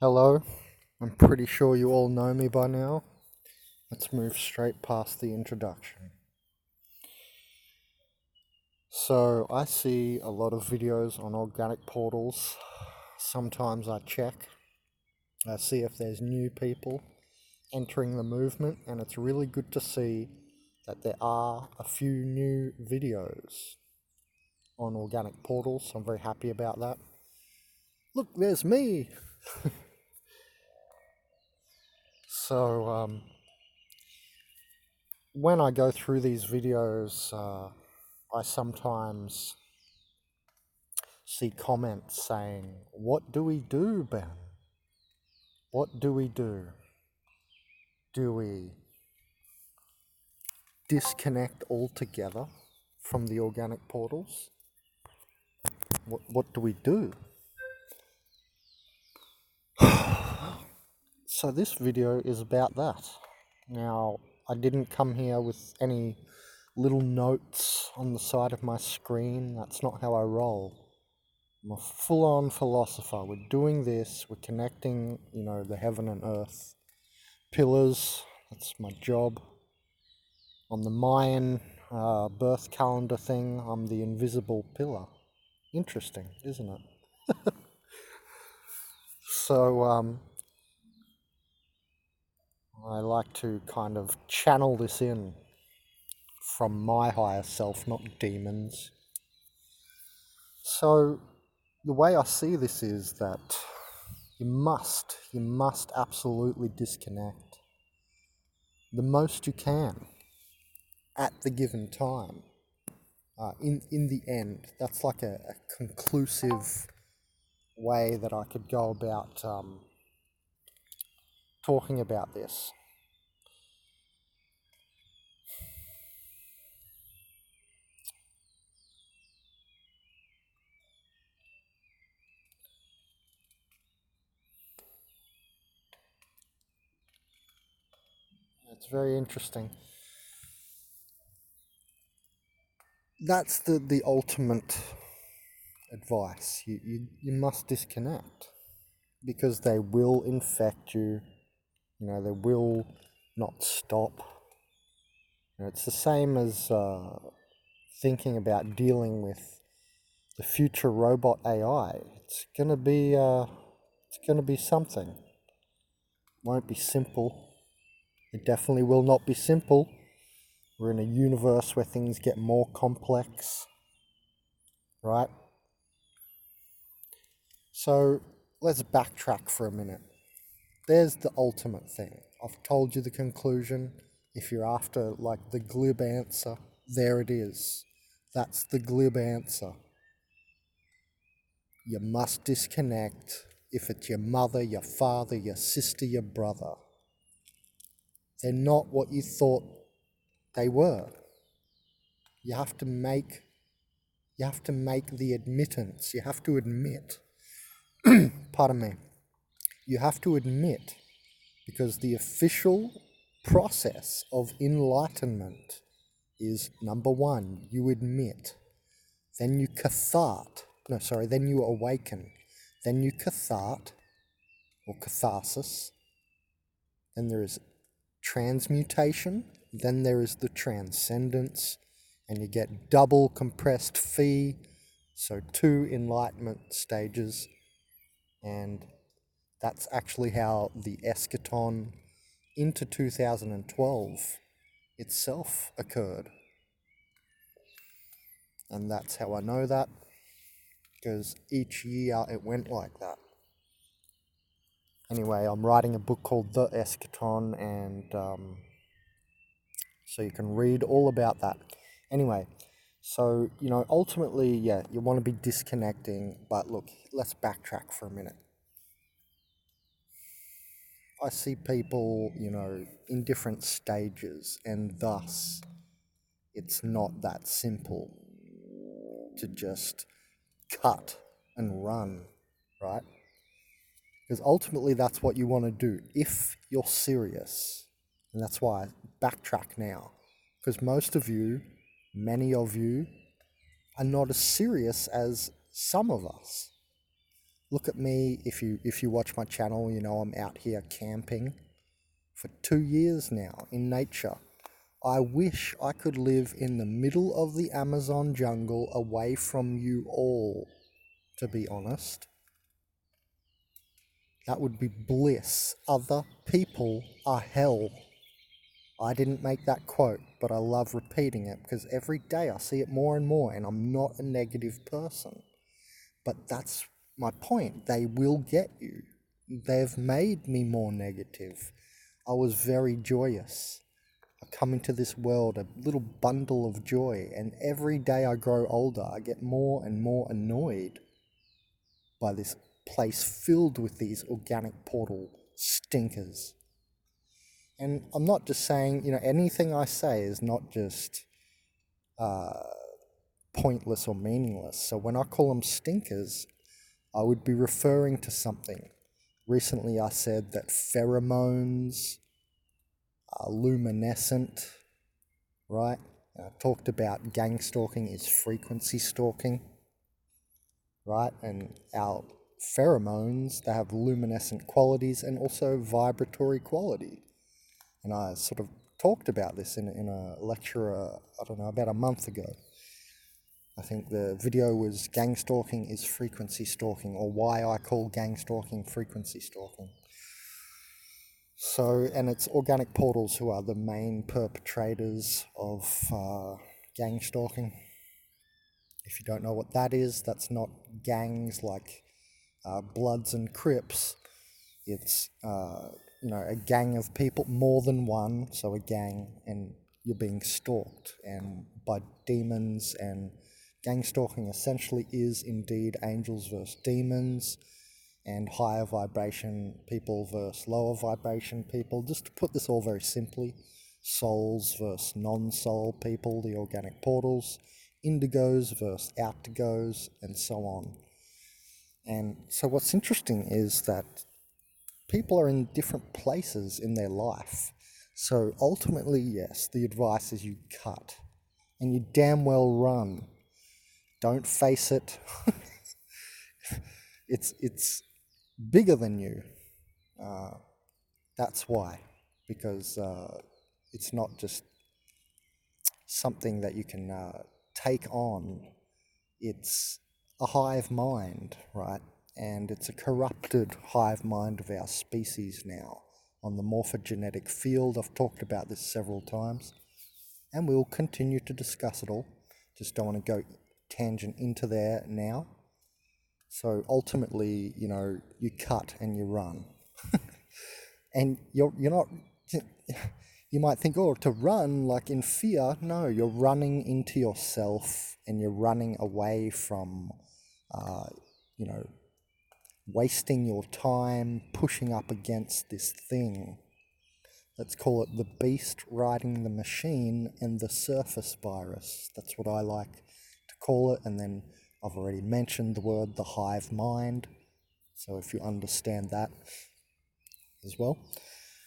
Hello, I'm pretty sure you all know me by now. Let's move straight past the introduction. So, I see a lot of videos on organic portals. Sometimes I check, I see if there's new people entering the movement, and it's really good to see that there are a few new videos on organic portals. I'm very happy about that. Look, there's me! So, when I go through these videos, I sometimes see comments saying, "What do we do, Ben? What do we do? Do we disconnect altogether from the organic portals? What do we do?" So this video is about that. Now, I didn't come here with any little notes on the side of my screen. That's not how I roll. I'm a full-on philosopher. We're doing this, we're connecting, the heaven and earth pillars. That's my job. On the Mayan birth calendar thing, I'm the invisible pillar. Interesting, isn't it? So, I like to kind of channel this in from my higher self, not demons. So, the way I see this is that you must absolutely disconnect the most you can at the given time. In the end, that's like a conclusive way that I could go about talking about this. It's very interesting. That's the ultimate advice. You must disconnect because they will infect you. They will not stop. It's the same as thinking about dealing with the future robot AI. It's gonna be something. Won't be simple. It definitely will not be simple. We're in a universe where things get more complex, right? So let's backtrack for a minute. There's the ultimate thing. I've told you the conclusion. If you're after like the glib answer, there it is. That's the glib answer. You must disconnect if it's your mother, your father, your sister, your brother. They're not what you thought they were. You have to make the admittance. You have to admit. Pardon me. You have to admit, because the official process of enlightenment is number one, you admit. Then you then you awaken. Then you cathart, or catharsis. Then there is transmutation. Then there is the transcendence. And you get double compressed phi, so 2 enlightenment stages. And that's actually how the eschaton into 2012 itself occurred. And that's how I know that, because each year it went like that. Anyway, I'm writing a book called The Eschaton, and so you can read all about that. Anyway, so, ultimately, you want to be disconnecting, but look, let's backtrack for a minute. I see people, in different stages, and thus it's not that simple to just cut and run, right? Because ultimately that's what you want to do if you're serious. And that's why I backtrack now. Because many of you, are not as serious as some of us. Look at me. If you watch my channel, you know I'm out here camping for 2 years now in nature. I wish I could live in the middle of the Amazon jungle away from you all, to be honest. That would be bliss. Other people are hell. I didn't make that quote, but I love repeating it because every day I see it more and more, and I'm not a negative person. But that's my point. They will get you. They've made me more negative. I was very joyous. I come into this world a little bundle of joy, and every day I grow older, I get more and more annoyed by this place filled with these organic portal stinkers. And I'm not just saying, anything I say is not just pointless or meaningless. So when I call them stinkers, I would be referring to something. Recently I said that pheromones are luminescent, right? I talked about gang stalking is frequency stalking, right? And our pheromones, they have luminescent qualities and also vibratory quality. And I sort of talked about this in a lecture, I don't know, about a month ago. I think the video was gang stalking is frequency stalking, or why I call gang stalking frequency stalking. So, and it's organic portals who are the main perpetrators of gang stalking. If you don't know what that is, that's not gangs like Bloods and Crips. It's a gang of people, more than one, so a gang, and you're being stalked and by demons. And gang stalking essentially is indeed angels versus demons, and higher vibration people versus lower vibration people. Just to put this all very simply, souls versus non-soul people, the organic portals, indigos versus outigos, and so on. And so what's interesting is that people are in different places in their life. So ultimately, yes, the advice is you cut. And you damn well run. Don't face it. It's bigger than you. That's why. Because it's not just something that you can take on. It's a hive mind, right? And it's a corrupted hive mind of our species now. On the morphogenetic field, I've talked about this several times, and we'll continue to discuss it all. Just don't want to go tangent into there now. So ultimately, you cut and you run. And you're not, you might think, oh, to run like in fear. No, you're running into yourself, and you're running away from, wasting your time pushing up against this thing. Let's call it the beast riding the machine and the surface virus. That's what I like to call it. And then I've already mentioned the word the hive mind. So if you understand that as well.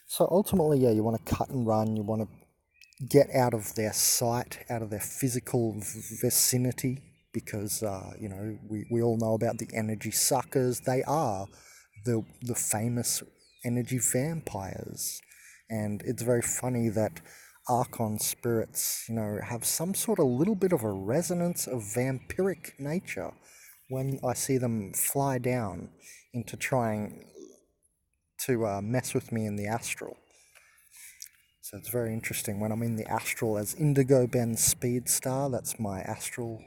So ultimately, you want to cut and run. You want to get out of their sight, out of their physical vicinity, because we all know about the energy suckers. They are the famous energy vampires, and it's very funny that Archon spirits have some sort of little bit of a resonance of vampiric nature when I see them fly down into trying to mess with me in the astral. So it's very interesting. When I'm in the astral as Indigo Ben Speedstar, that's my astral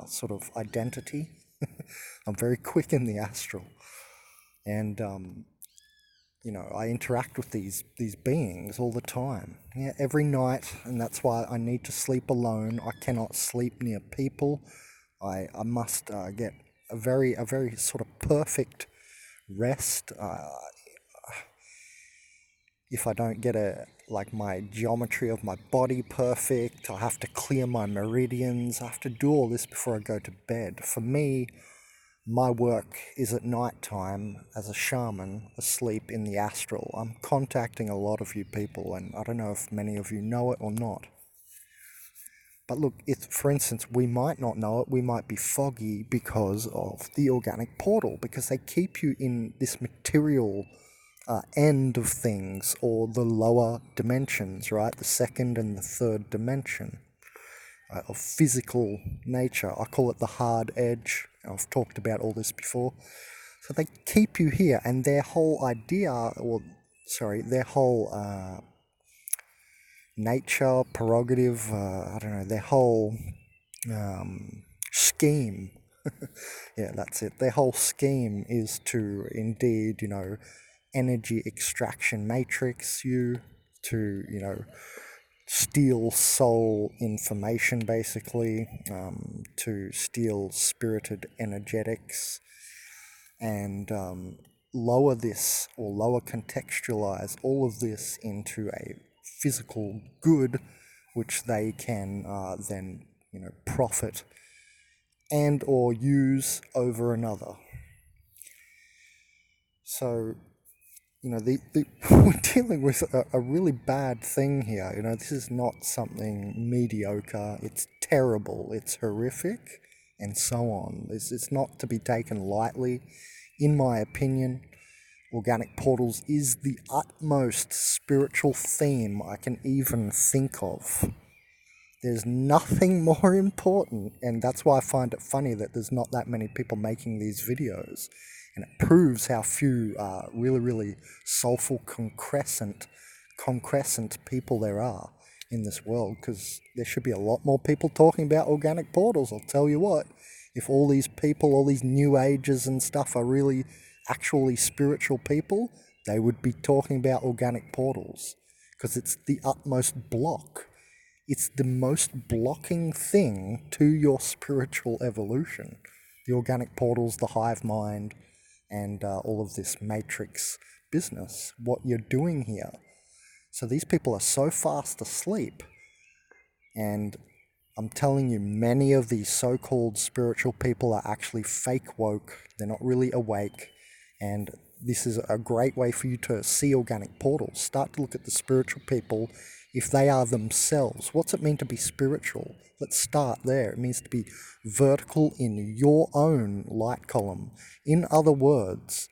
sort of identity. I'm very quick in the astral. And, I interact with these beings all the time. Yeah, every night, and that's why I need to sleep alone. I cannot sleep near people. I must get a very sort of perfect rest. If I don't get my geometry of my body perfect, I have to clear my meridians. I have to do all this before I go to bed. For me, my work is at night time as a shaman, asleep in the astral. I'm contacting a lot of you people, and I don't know if many of you know it or not. But look, if, for instance, we might not know it, we might be foggy because of the organic portal, because they keep you in this material end of things, or the lower dimensions, right? The second and the third dimension of physical nature. I call it the hard edge. I've talked about all this before. So they keep you here, and their whole idea, or sorry, their whole nature, prerogative, I don't know, their whole scheme. Yeah, that's it. Their whole scheme is to indeed, energy extraction matrix you, to, steal soul information, basically, to steal spirited energetics, and lower this, or lower contextualize all of this into a physical good, which they can then profit and or use over another. So we're dealing with a really bad thing here. This is not something mediocre. It's terrible. It's horrific, and so on. It's not to be taken lightly. In my opinion, organic portals is the utmost spiritual theme I can even think of. There's nothing more important, and that's why I find it funny that there's not that many people making these videos. And it proves how few really, really soulful, concrescent people there are in this world, because there should be a lot more people talking about organic portals. I'll tell you what, if all these people, all these new ages and stuff are really actually spiritual people, they would be talking about organic portals, because it's the utmost block. It's the most blocking thing to your spiritual evolution. The organic portals, the hive mind, and all of this matrix business, what you're doing here. So these people are so fast asleep, and I'm telling you, many of these so-called spiritual people are actually fake woke. They're not really awake, and this is a great way for you to see organic portals. Start to look at the spiritual people if they are themselves. What's it mean to be spiritual? Let's start there. It means to be vertical in your own light column. In other words,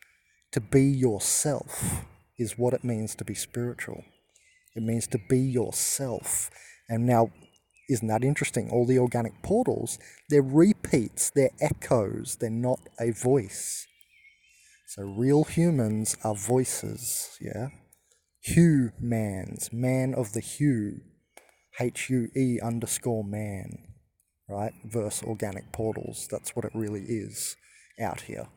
to be yourself is what it means to be spiritual. It means to be yourself. And now, isn't that interesting? All the organic portals, they're repeats, they're echoes, they're not a voice. So real humans are voices, yeah? Humans, man of the hue, HUE_man, right? Verse organic portals, that's what it really is out here.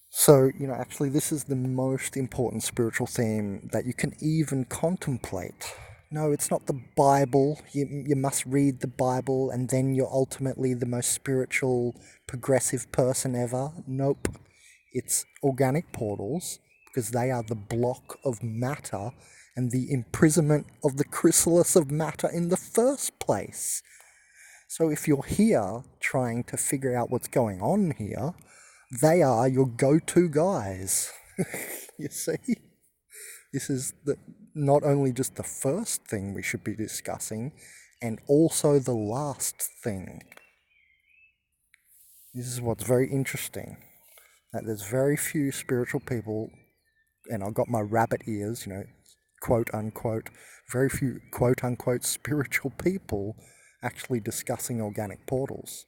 So, actually this is the most important spiritual theme that you can even contemplate. No, it's not the Bible. You must read the Bible and then you're ultimately the most spiritual, progressive person ever. Nope. It's organic portals, because they are the block of matter and the imprisonment of the chrysalis of matter in the first place. So if you're here trying to figure out what's going on here, they are your go-to guys. You see? This is not only just the first thing we should be discussing, and also the last thing. This is what's very interesting, that there's very few spiritual people, and I've got my rabbit ears, quote unquote, very few quote unquote spiritual people actually discussing organic portals.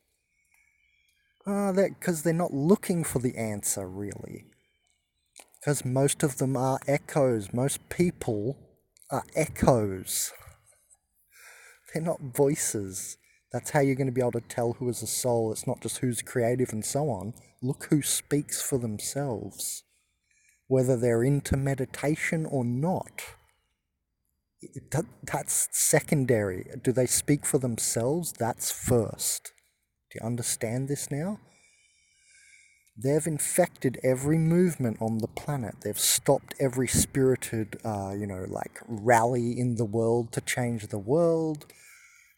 Because they're not looking for the answer, really. Because most of them are echoes. Most people are echoes. They're not voices. That's how you're going to be able to tell who is a soul. It's not just who's creative and so on. Look who speaks for themselves, whether they're into meditation or not. That's secondary. Do they speak for themselves? That's first. Do you understand this now? They've infected every movement on the planet. They've stopped every spirited, rally in the world to change the world.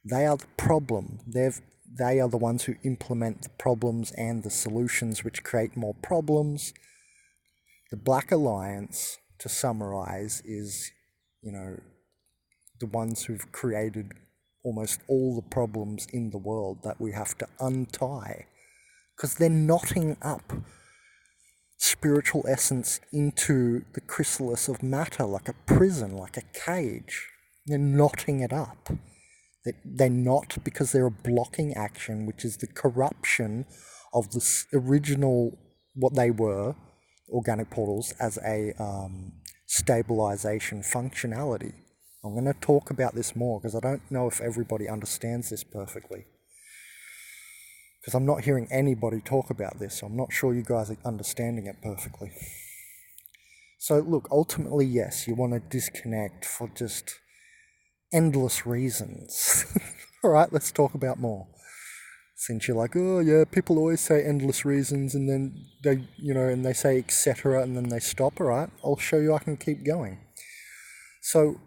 They are the problem. They are the ones who implement the problems and the solutions which create more problems. The Black Alliance, to summarize, is, the ones who've created almost all the problems in the world that we have to untie, because they're knotting up spiritual essence into the chrysalis of matter, like a prison, like a cage. They're knotting it up. They're not, because they're blocking action, which is the corruption of the original, what they were, organic portals, as a stabilization functionality. I'm going to talk about this more because I don't know if everybody understands this perfectly. Because I'm not hearing anybody talk about this, so I'm not sure you guys are understanding it perfectly. So look, ultimately, yes, you want to disconnect for just endless reasons. All right, let's talk about more. Since you're like, oh yeah, people always say endless reasons, and then they, and they say etc., and then they stop. All right, I'll show you I can keep going. So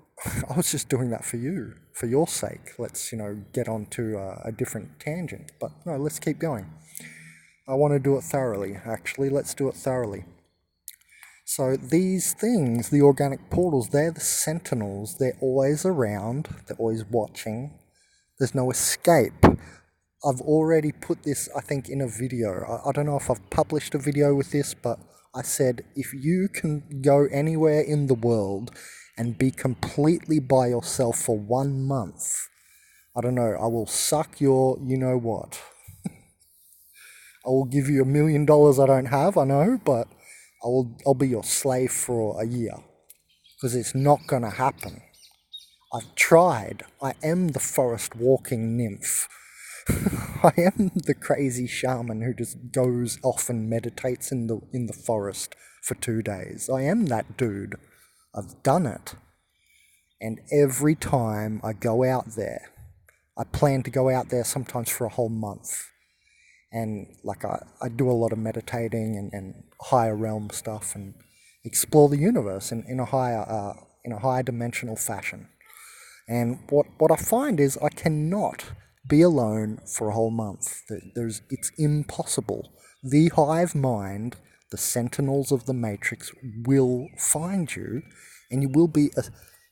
I was just doing that for you, for your sake. Let's, get on to a different tangent. But no, let's keep going. I want to do it thoroughly, actually. Let's do it thoroughly. So these things, the organic portals, they're the sentinels. They're always around. They're always watching. There's no escape. I've already put this, I think, in a video. I don't know if I've published a video with this, but I said, if you can go anywhere in the world and be completely by yourself for 1 month, I don't know, I will suck your you-know-what. I will give you $1 million I don't have, I know, but I'll be your slave for a year. Because it's not going to happen. I've tried. I am the forest walking nymph. I am the crazy shaman who just goes off and meditates in the forest for 2 days. I am that dude. I've done it. And every time I go out there, I plan to go out there sometimes for a whole month. And like I do a lot of meditating and higher realm stuff and explore the universe in a higher dimensional fashion. And what I find is I cannot be alone for a whole month. It's impossible. The hive mind, the sentinels of the matrix, will find you, and you will be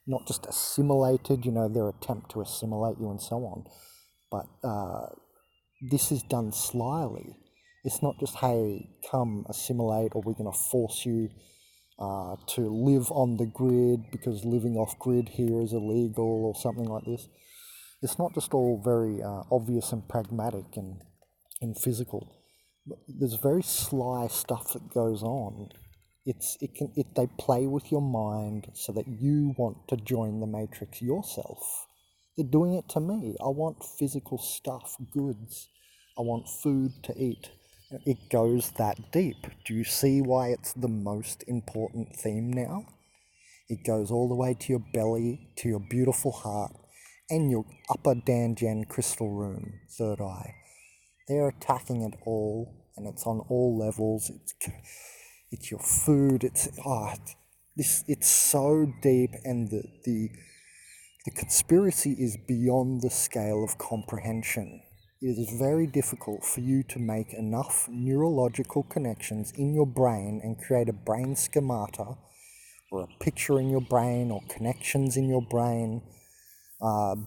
not just assimilated, their attempt to assimilate you and so on, but this is done slyly. It's not just, hey, come assimilate, or we're going to force you to live on the grid because living off grid here is illegal or something like this. It's not just all very obvious and pragmatic and physical. There's very sly stuff that goes on. They play with your mind so that you want to join the matrix yourself. They're doing it to me. I want physical stuff, goods. I want food to eat. It goes that deep. Do you see why it's the most important theme now? It goes all the way to your belly, to your beautiful heart, and your upper Danjian crystal room, third eye. They're attacking it all, and it's on all levels. It's your food. It's so deep, and the conspiracy is beyond the scale of comprehension. It is very difficult for you to make enough neurological connections in your brain and create a brain schemata or a picture in your brain or connections in your brain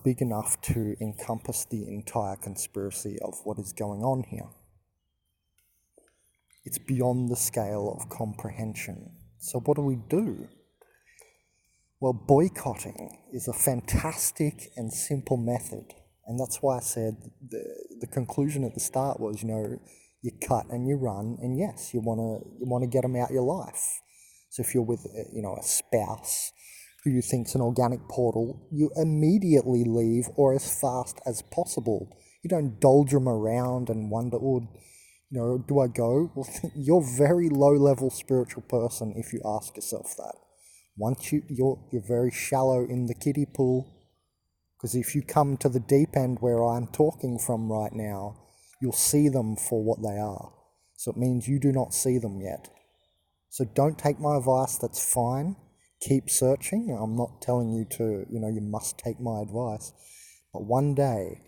big enough to encompass the entire conspiracy of what is going on here. It's beyond the scale of comprehension. So what do? Well, boycotting is a fantastic and simple method. And that's why I said the conclusion at the start was, you cut and you run, and yes, you want to get them out your life. So if you're with, a spouse who you think's an organic portal, you immediately leave, or as fast as possible. You don't doldrum around and wonder, do I go? Well, you're a very low-level spiritual person if you ask yourself that. Once you're very shallow in the kiddie pool. Because if you come to the deep end where I'm talking from right now, you'll see them for what they are. So it means you do not see them yet. So don't take my advice, that's fine. Keep searching. I'm not telling you to, you must take my advice. But one day,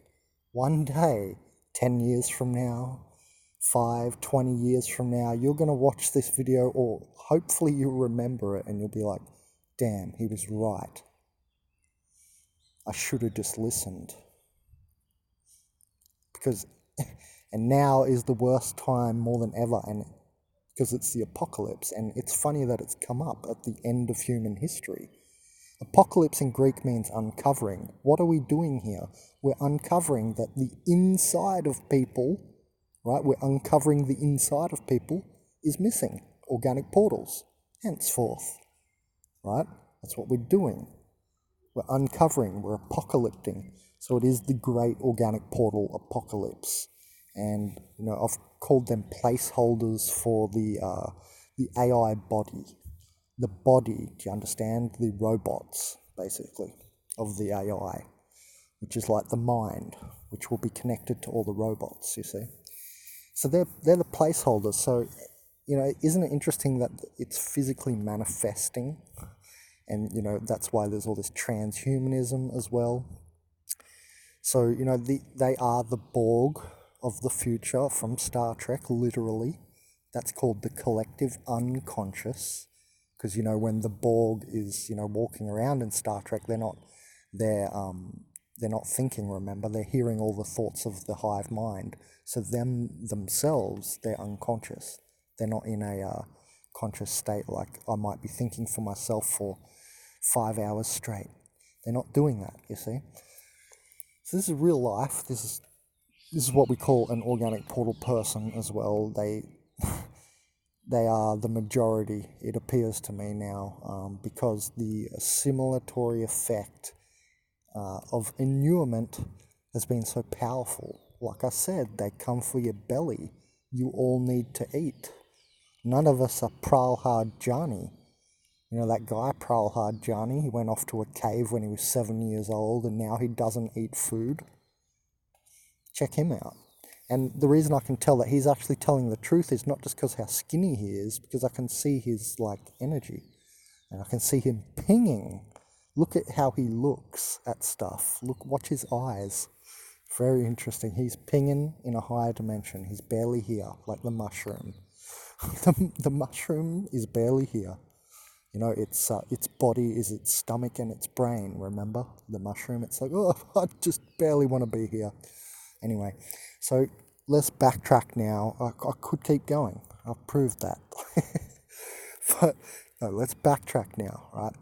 10 years from now, 5, 20 years from now, you're going to watch this video, or hopefully you'll remember it and you'll be like, damn, he was right. I should have just listened. because and now is the worst time more than ever, and because it's the apocalypse. And it's funny that it's come up at the end of human history. Apocalypse in Greek means uncovering. What are we doing here? We're uncovering that the inside of people, right? We're uncovering the inside of people is missing organic portals, henceforth, right? That's what we're doing. We're uncovering, we're apocalypting. So it is the great organic portal apocalypse. And, I've called them placeholders for the AI body. The body, do you understand? The robots, basically, of the AI, which is like the mind, which will be connected to all the robots, you see. So they're the placeholders. So, isn't it interesting that it's physically manifesting? And, that's why there's all this transhumanism as well. So, they are the Borg of the future from Star Trek, literally. That's called the collective unconscious. Because, when the Borg is, walking around in Star Trek, they're not thinking, remember? They're hearing all the thoughts of the hive mind. So themselves, they're unconscious. They're not in a conscious state like I might be thinking for myself for 5 hours straight. They're not doing that, you see. So this is real life. This is what we call an organic portal person as well. They are the majority, it appears to me now, because the assimilatory effect of innuement has been so powerful. Like I said, they come for your belly. You all need to eat. None of us are Pralhad Jani. That guy, Pralhad Jani, he went off to a cave when he was 7 years old, and now he doesn't eat food. Check him out. And the reason I can tell that he's actually telling the truth is not just because how skinny he is, because I can see his energy, and I can see him pinging. Look at how he looks at stuff. Watch his eyes. Very interesting. He's pinging in a higher dimension. He's barely here, like the mushroom. The mushroom is barely here. Its body is its stomach and its brain, remember? The mushroom, it's like, oh, I just barely want to be here. Anyway, so let's backtrack now. I could keep going. I've proved that. But no, let's backtrack now, right?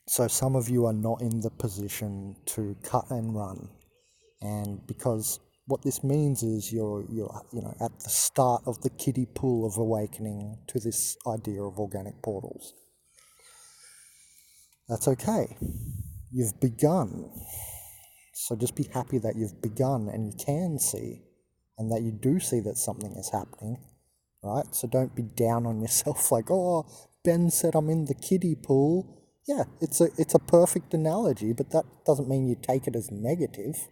So some of you are not in the position to cut and run. And because what this means is you're at the start of the kiddie pool of awakening to this idea of organic portals. That's okay. You've begun. So just be happy that you've begun and you can see, and that you do see that something is happening, right? So don't be down on yourself like, oh, Ben said I'm in the kiddie pool. Yeah, it's a perfect analogy, but that doesn't mean you take it as negative.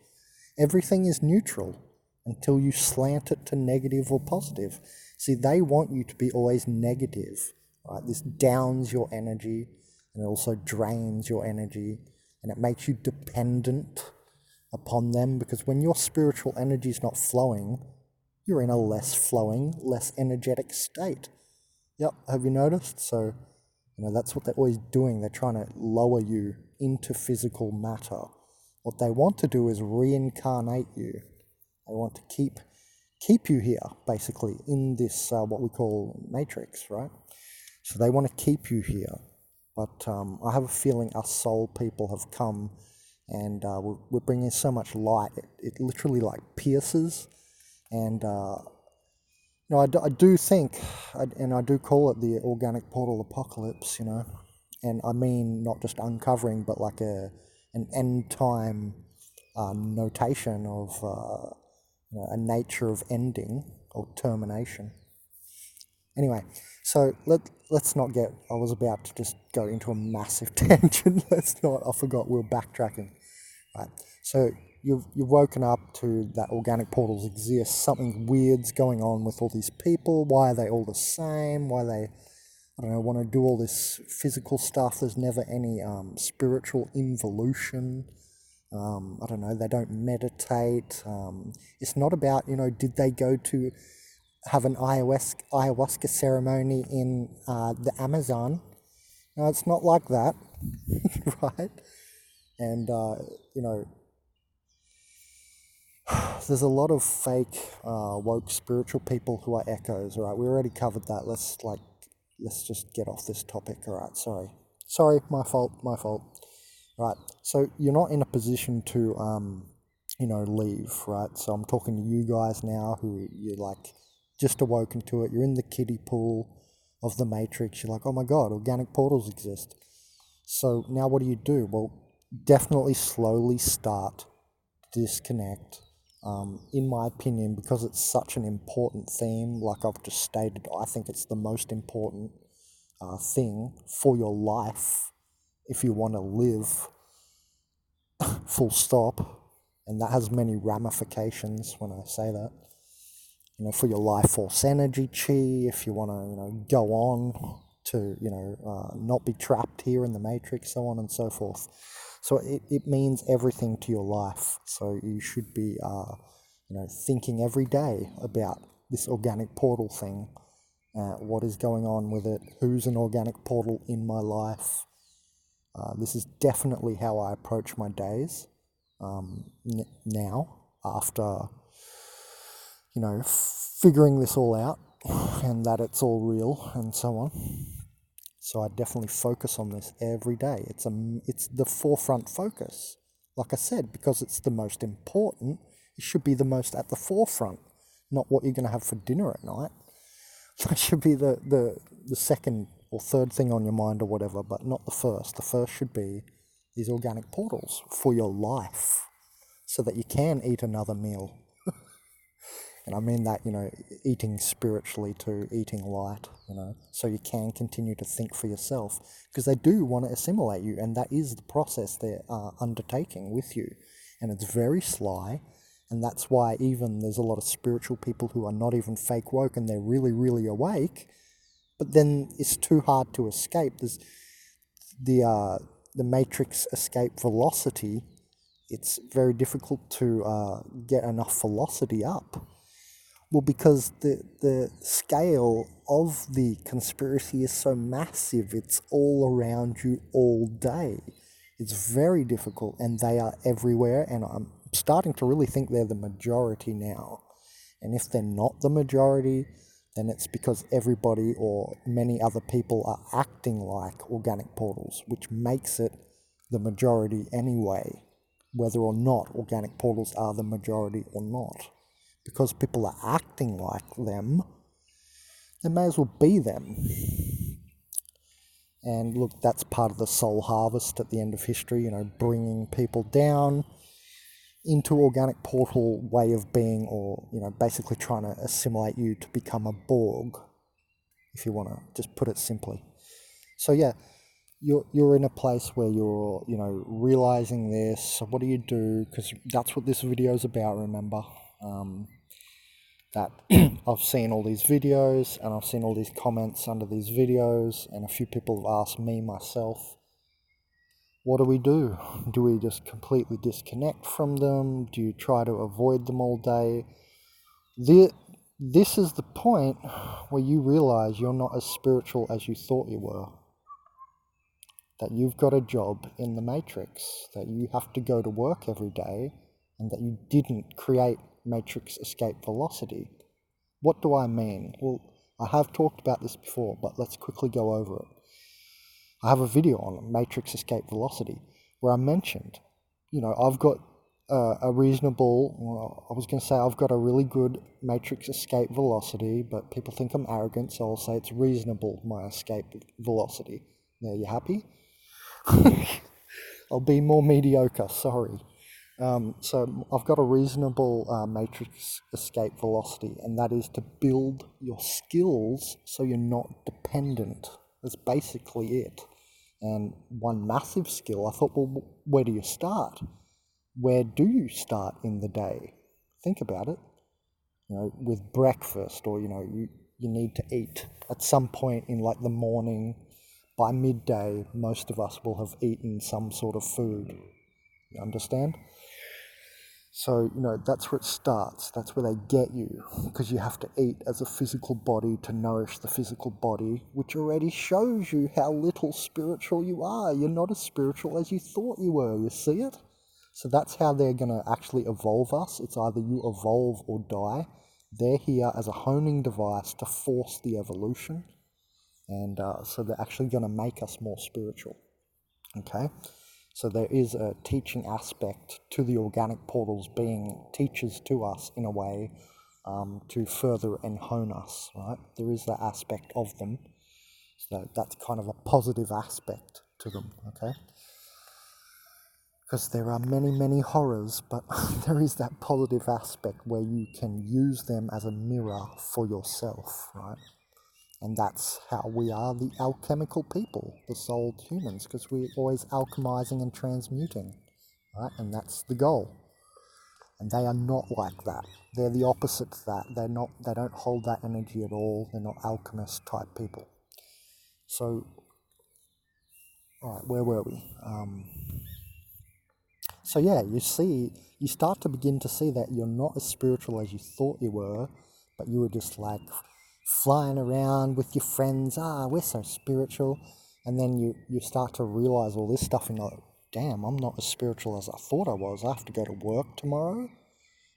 Everything is neutral until you slant it to negative or positive. See, they want you to be always negative, right? This downs your energy, and it also drains your energy, and it makes you dependent upon them, because when your spiritual energy is not flowing, you're in a less flowing, less energetic state. Yep, have you noticed? So, that's what they're always doing. They're trying to lower you into physical matter. What they want to do is reincarnate you. They want to keep you here, basically, in this, what we call matrix, right? So they want to keep you here. But I have a feeling us soul people have come, and we're bringing so much light. It literally pierces. And I do think, and I do call it the organic portal apocalypse, and I mean not just uncovering, but like an end time notation of a nature of ending or termination. Anyway, so let's not get, I was about to just go into a massive tangent. Let's not, I forgot we were backtracking. Right, so you've woken up to that organic portals exist. Something weird's going on with all these people. Why are they all the same? Why they, want to do all this physical stuff? There's never any spiritual involution. They don't meditate. It's not about, did they go to have an ayahuasca ceremony in the Amazon? No, it's not like that, right? And, There's a lot of fake woke spiritual people who are echoes. All right, we already covered that. Let's just get off this topic. All right, sorry, my fault. Right, so you're not in a position to leave, right? So I'm talking to you guys now who you're like just awoken to it. You're in the kiddie pool of the Matrix. You're like, oh my God, organic portals exist. So now what do? Well, definitely slowly start to disconnect. In my opinion, because it's such an important theme, like I've just stated, I think it's the most important thing for your life if you want to live, full stop. And that has many ramifications when I say that. For your life force energy chi, if you want to, go on to, not be trapped here in the Matrix, so on and so forth. So it means everything to your life. So you should be, thinking every day about this organic portal thing. What is going on with it? Who's an organic portal in my life? This is definitely how I approach my days now, after, figuring this all out and that it's all real and so on. So I definitely focus on this every day. It's the forefront focus. Like I said, because it's the most important, it should be the most at the forefront, not what you're going to have for dinner at night. That should be the second or third thing on your mind or whatever, but not the first. The first should be these organic portals for your life so that you can eat another meal. And I mean that, eating spiritually to eating light, so you can continue to think for yourself, because they do want to assimilate you, and that is the process they're undertaking with you. And it's very sly, and that's why even there's a lot of spiritual people who are not even fake woke and they're really, really awake, but then it's too hard to escape. There's the matrix escape velocity. It's very difficult to get enough velocity up. Well, because the scale of the conspiracy is so massive, it's all around you all day. It's very difficult, and they are everywhere, and I'm starting to really think they're the majority now. And if they're not the majority, then it's because everybody or many other people are acting like organic portals, which makes it the majority anyway, whether or not organic portals are the majority or not. Because people are acting like them, they may as well be them. And look, that's part of the soul harvest at the end of history, bringing people down into organic portal way of being, or, basically trying to assimilate you to become a Borg, if you want to just put it simply. So yeah, you're in a place where you're, realizing this. So what do you do? Because that's what this video is about, remember. That I've seen all these videos and I've seen all these comments under these videos, and a few people have asked me myself, what do we do? Do we just completely disconnect from them? Do you try to avoid them all day? This is the point where you realize you're not as spiritual as you thought you were. That you've got a job in the Matrix, that you have to go to work every day, and that you didn't create matrix escape velocity. What do I mean? Well, I have talked about this before, but let's quickly go over it. I have a video on matrix escape velocity where I mentioned, I've got I've got a really good matrix escape velocity, but people think I'm arrogant, so I'll say it's reasonable, my escape velocity. Now, you happy? I'll be more mediocre, sorry. So I've got a reasonable matrix escape velocity, and that is to build your skills so you're not dependent. That's basically it. And one massive skill, I thought, well, where do you start? Where do you start in the day? Think about it. With breakfast, or, you need to eat at some point in like the morning. By midday, most of us will have eaten some sort of food. You understand? So, that's where it starts. That's where they get you, because you have to eat as a physical body to nourish the physical body, which already shows you how little spiritual you are. You're not as spiritual as you thought you were. You see it? So that's how they're going to actually evolve us. It's either you evolve or die. They're here as a honing device to force the evolution. And so they're actually going to make us more spiritual. Okay? So there is a teaching aspect to the organic portals being teachers to us in a way, to further and hone us, right? There is that aspect of them. So that's kind of a positive aspect to them, okay? Because there are many, many horrors, but there is that positive aspect where you can use them as a mirror for yourself, right? And that's how we are the alchemical people, the souled humans, because we're always alchemizing and transmuting, right? And that's the goal. And they are not like that. They're the opposite to that. They don't hold that energy at all. They're not alchemist type people. So, all right, where were we? So yeah, you start to begin to see that you're not as spiritual as you thought you were, but you were just like flying around with your friends. We're so spiritual. And then you start to realize all this stuff and you're like, damn, I'm not as spiritual as I thought I was. I have to go to work tomorrow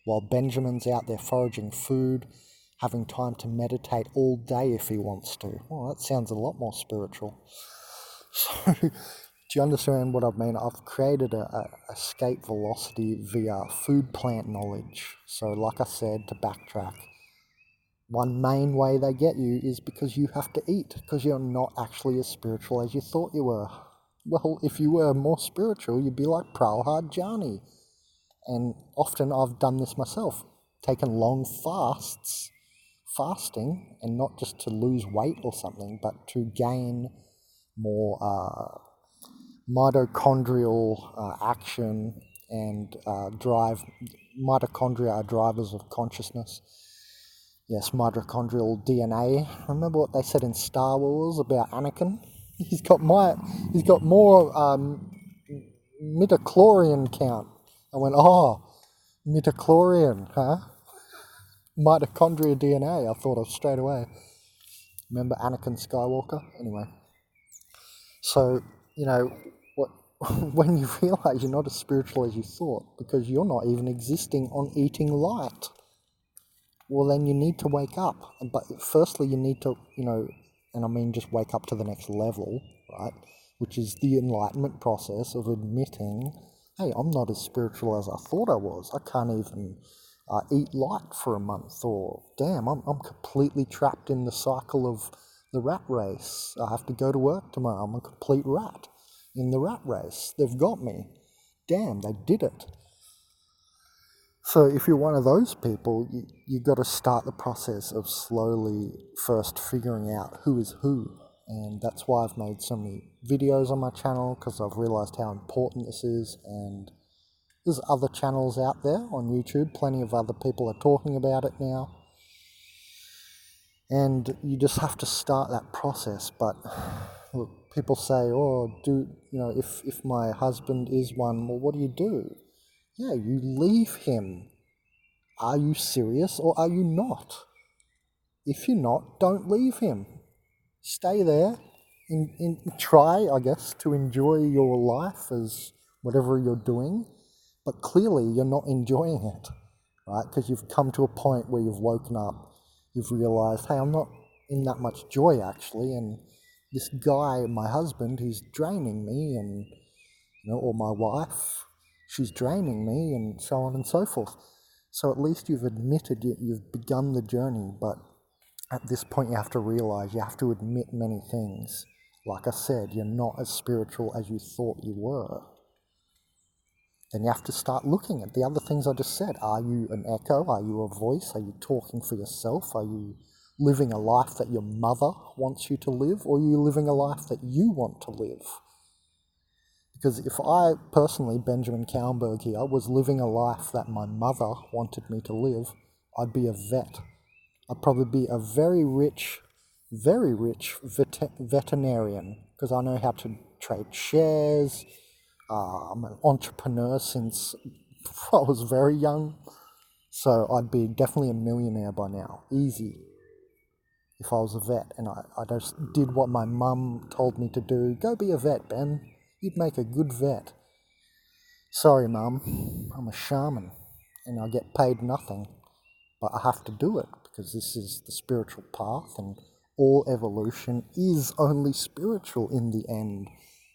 while Benjamin's out there foraging food, having time to meditate all day if he wants to. Well, that sounds a lot more spiritual. So, do you understand what I mean? I've created a escape velocity via food plant knowledge. So, like I said, to backtrack, one main way they get you is because you have to eat, because you're not actually as spiritual as you thought you were. Well, if you were more spiritual, you'd be like Pralhad Jani. And often I've done this myself, taken long fasting, and not just to lose weight or something, but to gain more mitochondrial action and drive. Mitochondria are drivers of consciousness. Yes, mitochondrial DNA. Remember what they said in Star Wars about Anakin? He's got more midichlorian count. I went, midichlorian, huh? Mitochondria DNA, I thought of straight away. Remember Anakin Skywalker? Anyway. So, what when you realize you're not as spiritual as you thought, because you're not even existing on eating light, well, then you need to wake up. But firstly, you need to, and I mean just wake up to the next level, right? Which is the enlightenment process of admitting, hey, I'm not as spiritual as I thought I was. I can't even eat light for a month, or damn, I'm completely trapped in the cycle of the rat race. I have to go to work tomorrow. I'm a complete rat in the rat race. They've got me. Damn, they did it. So if you're one of those people, you got to start the process of slowly first figuring out who is who. And that's why I've made so many videos on my channel, because I've realized how important this is. And there's other channels out there on YouTube. Plenty of other people are talking about it now. And you just have to start that process. But look, people say, if my husband is one, well, what do? Yeah, you leave him. Are you serious or are you not? If you're not, don't leave him. Stay there. Try, I guess, to enjoy your life as whatever you're doing. But clearly you're not enjoying it, right? Because you've come to a point where you've woken up. You've realized, hey, I'm not in that much joy actually. And this guy, my husband, he's draining me, and, or my wife, she's draining me, and so on and so forth. So at least you've admitted you've begun the journey, but at this point you have to realize, you have to admit many things. Like I said, you're not as spiritual as you thought you were. Then you have to start looking at the other things I just said. Are you an echo? Are you a voice? Are you talking for yourself? Are you living a life that your mother wants you to live? Or are you living a life that you want to live? Because if I personally, Benjamin Cowenberg here, was living a life that my mother wanted me to live, I'd be a vet. I'd probably be a very rich veterinarian, because I know how to trade shares. I'm an entrepreneur since I was very young, so I'd be definitely a millionaire by now, easy, if I was a vet. And I just did what my mum told me to do. Go be a vet, Ben. You'd make a good vet. sorry mum, I'm a shaman and I get paid nothing, but I have to do it because this is the spiritual path and all evolution is only spiritual in the end.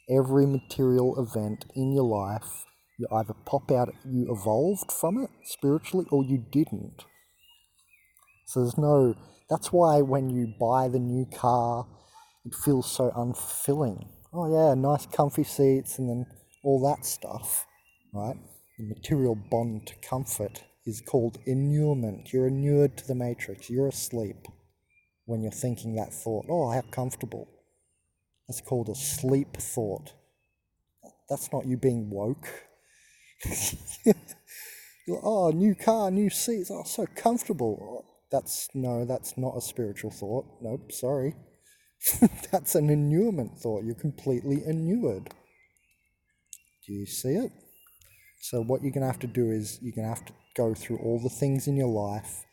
Every material event in your life, you either pop out, you evolved from it spiritually or you didn't. So that's why when you buy the new car, it feels so unfulfilling. Oh yeah, nice comfy seats and then all that stuff, right? The material bond to comfort is called inurement. You're inured to the matrix. You're asleep when you're thinking that thought. Oh, how comfortable. That's called a sleep thought. That's not you being woke. Oh, new car, new seats. Oh, so comfortable. That's not a spiritual thought. Nope, sorry. That's an inurement thought. You're completely inured. Do you see it? So what you're going to have to do is you're going to have to go through all the things in your life,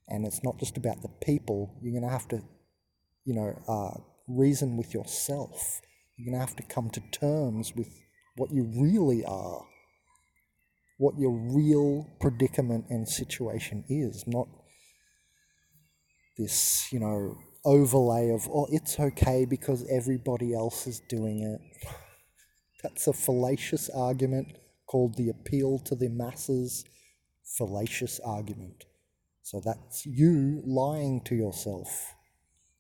and it's not just about the people. You're going to have to, reason with yourself. You're going to have to come to terms with what you really are, what your real predicament and situation is, not this, overlay of, oh, it's okay because everybody else is doing it. That's a fallacious argument called the appeal to the masses fallacious argument. So that's you lying to yourself.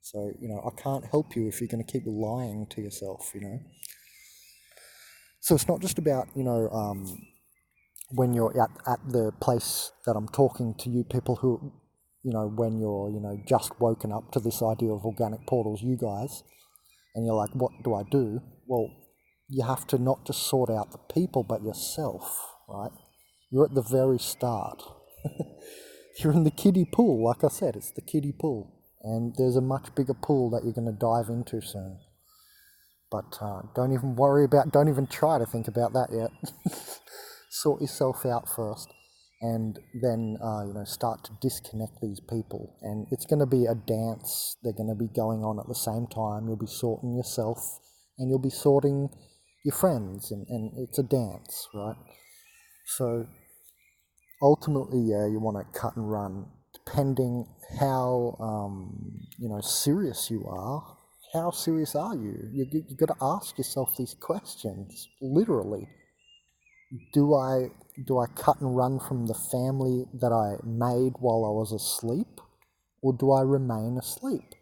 So, I can't help you if you're going to keep lying to yourself, So it's not just about, when you're at the place that I'm talking to you people who, when you're, just woken up to this idea of organic portals, you guys, and you're like, what do I do? Well, you have to not just sort out the people, but yourself, right? You're at the very start. You're in the kiddie pool, like I said, it's the kiddie pool. And there's a much bigger pool that you're going to dive into soon. But don't even try to think about that yet. Sort yourself out first. And then, start to disconnect these people. And it's going to be a dance. They're going to be going on at the same time. You'll be sorting yourself and you'll be sorting your friends. And it's a dance, right? So ultimately, you want to cut and run. Depending how, serious you are. How serious are you? You've got to ask yourself these questions, literally. Do I cut and run from the family that I made while I was asleep? Or do I remain asleep?